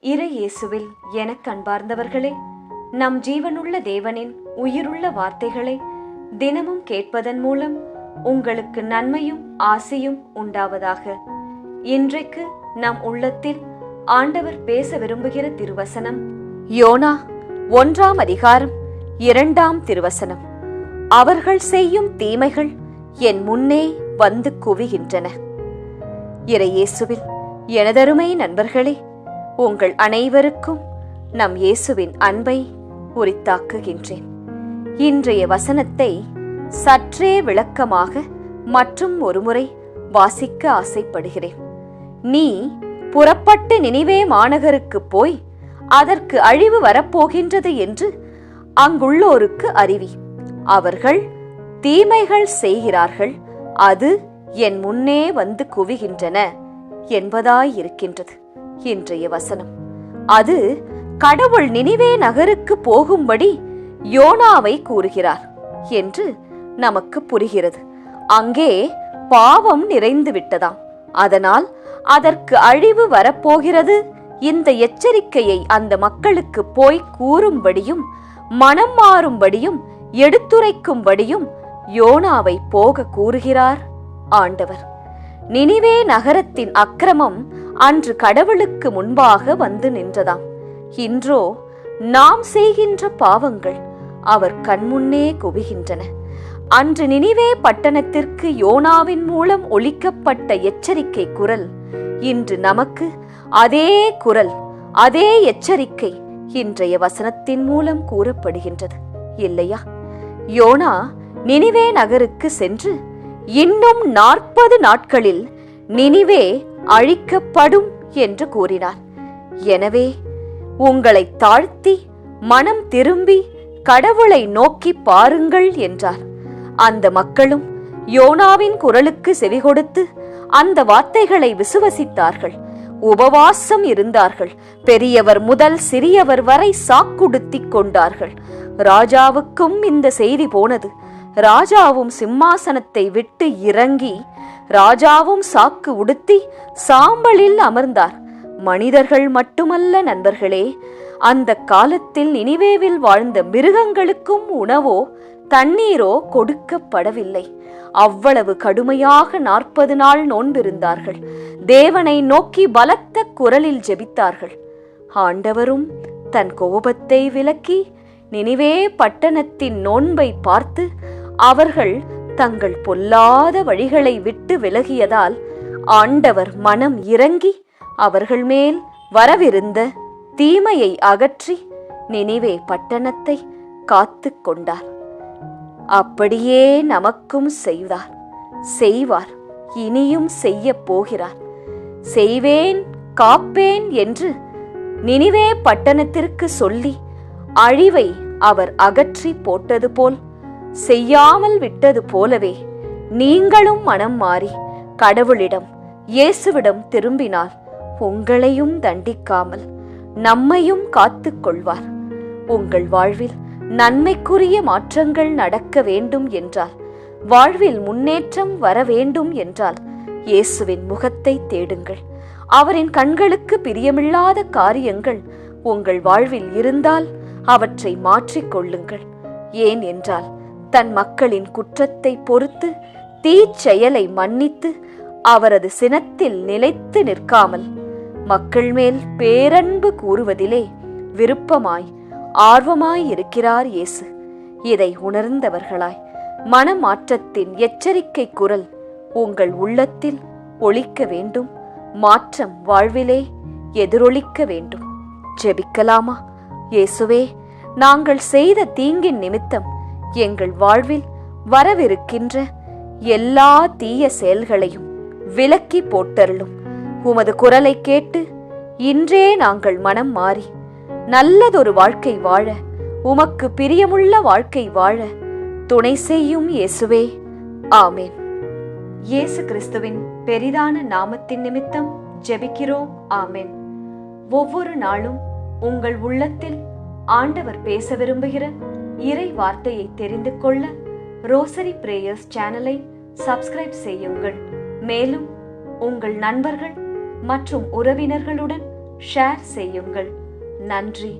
இறை இயேசுவில் எனக் அன்பார்ந்தவர்களே, நம் ஜீவனுள்ள தேவனின் உயிருள்ள வார்த்தைகளை தினமும் கேட்பதன் மூலம் உங்களுக்கு நன்மையும் ஆசையும் உண்டாவதாக. இன்றைக்கு நம் உள்ளத்தில் ஆண்டவர் பேச விரும்புகிற திருவசனம் யோனா 1 அதிகாரம் 2 திருவசனம். அவர்கள் செய்யும் தீமைகள் என் முன்னே வந்து குவிகின்றன. இறை இயேசுவில் எனதருமை நண்பர்களே, உங்கள் அனைவருக்கும் நம் இயேசுவின் அன்பை உரித்தாக்குகின்றேன். இன்றைய வசனத்தை சற்றே விளக்கமாக மற்றும் ஒருமுறை வாசிக்க ஆசைப்படுகிறேன். நீ புறப்பட்டு நினிவே மாநகருக்கு போய் அதற்கு அழிவு வரப்போகின்றது என்று அங்குள்ளோருக்கு அறிவி. அவர்கள் தீமைகள் செய்கிறார்கள், அது என் முன்னே வந்து குவிகின்றன என்பதாயிருக்கின்றது இன்றைய வசனம். அது கடவுள் நினிவே நகருக்கு போகும்படி யோனாவை கூறுகிறார் என்று நமக்கு புரிகிறது. அங்கே பாவம் நிறைந்து விட்டதாம். அதனால் அதற்கு அழிவு வரப்போகிறது. இந்த எச்சரிக்கையை அந்த மக்களுக்கு போய் கூறும்படியும் மனம் மாறும்படியும் எடுத்துரைக்கும்படியும் யோனாவை போக கூறுகிறார் ஆண்டவர். நினிவே நகரத்தின் அக்கிரமம் அன்று கடவுளுக்கு முன்பாக வந்து நின்றதாம். இன்றோ நாம் செய்கின்ற பாவங்கள் அவர் கண்முன்னே குவிகின்றன. அன்று நினிவே பட்டணத்திற்கு யோனாவின் மூலம் ஒலிக்கப்பட்ட எச்சரிக்கை குரல் இன்று நமக்கு அதே குரல், அதே எச்சரிக்கை இன்றைய வசனத்தின் மூலம் கூறப்படுகின்றது இல்லையா? யோனா நினிவே நகருக்கு சென்று இன்னும் 40 நாட்களில் நினிவே அழிக்கப்படும் என்று கூறினார். எனவே உங்களை தாழ்த்தி மனம் திரும்பி கடவுளை நோக்கி பாருங்கள் என்றார். அந்த மக்களும் யோனாவின் குரலுக்கு செவிகொடுத்து அந்த வார்த்தைகளை விசுவசித்தார்கள். உபவாசம் இருந்தார்கள். பெரியவர் முதல் சிறியவர் வரை சாக்குடுத்திக் கொண்டார்கள். ராஜாவுக்கும் இந்த செய்தி போனது. ராஜாவும் சிம்மாசனத்தை விட்டு இறங்கி ராஜாவும் சாக்கு உடுத்தி சாம்பலில் அமர்ந்தார். மனிதர்கள் மட்டுமல்ல நண்பர்களே, அந்த காலத்தில் நினிவேவில் வாழ்ந்த மிருகங்களுக்கும் உணவோ தண்ணீரோ கொடுக்கப்படவில்லை. அவ்வளவு கடுமையாக 40 நாள் நோன்பிருந்தார்கள். தேவனை நோக்கி பலத்த குரலில் ஜெபித்தார்கள். ஆண்டவரும் தன் கோபத்தை விலக்கி நினிவே பட்டணத்தின் நோன்பை பார்த்து அவர்கள் தங்கள் பொல்லாத வழிகளை விட்டு விலகியதால் ஆண்டவர் மனம் இறங்கி அவர்கள் மேல் வரவிருந்த தீமையை அகற்றி நினிவே பட்டணத்தை காத்து கொண்டார். அப்படியே நமக்கும் செய்வார், இனியும் செய்ய போகிறார். செய்வேன் காப்பேன் என்று நினிவே பட்டணத்திற்கு சொல்லி அழிவை அவர் அகற்றி போட்டது போல், செய்யாமல் விட்டது போலவே நீங்களும் மனம் மாறி கடவுளிடம் இயேசுவிடம் திரும்பினால் உங்களையும் தண்டிக்காமல் நம்மையும் காத்து கொள்வார். உங்கள் வாழ்வில் நன்மைக்குரிய மாற்றங்கள் நடக்க வேண்டும் என்றால், வாழ்வில் முன்னேற்றம் வர வேண்டும் என்றால் இயேசுவின் முகத்தை தேடுங்கள். அவரின் கண்களுக்கு பிரியமில்லாத காரியங்கள் உங்கள் வாழ்வில் இருந்தால் அவற்றை மாற்றிக்கொள்ளுங்கள். ஏன் என்றால் தன் மக்களின் குற்றத்தை பொறுத்து தீச்செயலை மன்னித்து அவரது சினத்தில் நிலைத்து நிற்காமல் மக்கள் மேல் பேரன்பு கூறுவதிலே விருப்பமாய் ஆர்வமாய் இருக்கிறார் இயேசு. இதை உணர்ந்தவர்களாய் மனமாற்றத்தின் எச்சரிக்கை குரல் உங்கள் உள்ளத்தில் ஒலிக்க வேண்டும். மாற்றம் வாழ்விலே எதிரொலிக்க வேண்டும். ஜெபிக்கலாமா? இயேசுவே, நாங்கள் செய்த தீங்கின் நிமித்தம் எங்கள் வாழ்வில் வரவிருக்கின்ற எல்லா தீய செயல்களையும் விலக்கி போட்டருளும். உமது குரலை கேட்டு இன்றே நாங்கள் மனம் மாறி நல்லதொரு வாழ்க்கை வாழ, உமக்கு பிரியமுள்ள வாழ்க்கை வாழ துணை செய்யும் இயேசுவே. ஆமேன். இயேசு கிறிஸ்துவின் பெரிதான நாமத்தின் நிமித்தம் ஜெபிக்கிறோம். ஆமேன். ஒவ்வொரு நாளும் உங்கள் உள்ளத்தில் ஆண்டவர் பேச விரும்புகிற இறை வார்த்தையை தெரிந்து கொள்ள ரோசரி பிரேயர்ஸ் சேனலை சப்ஸ்கிரைப் செய்யுங்கள். மேலும் உங்கள் நண்பர்கள் மற்றும் உறவினர்களுடன் ஷேர் செய்யுங்கள். நன்றி.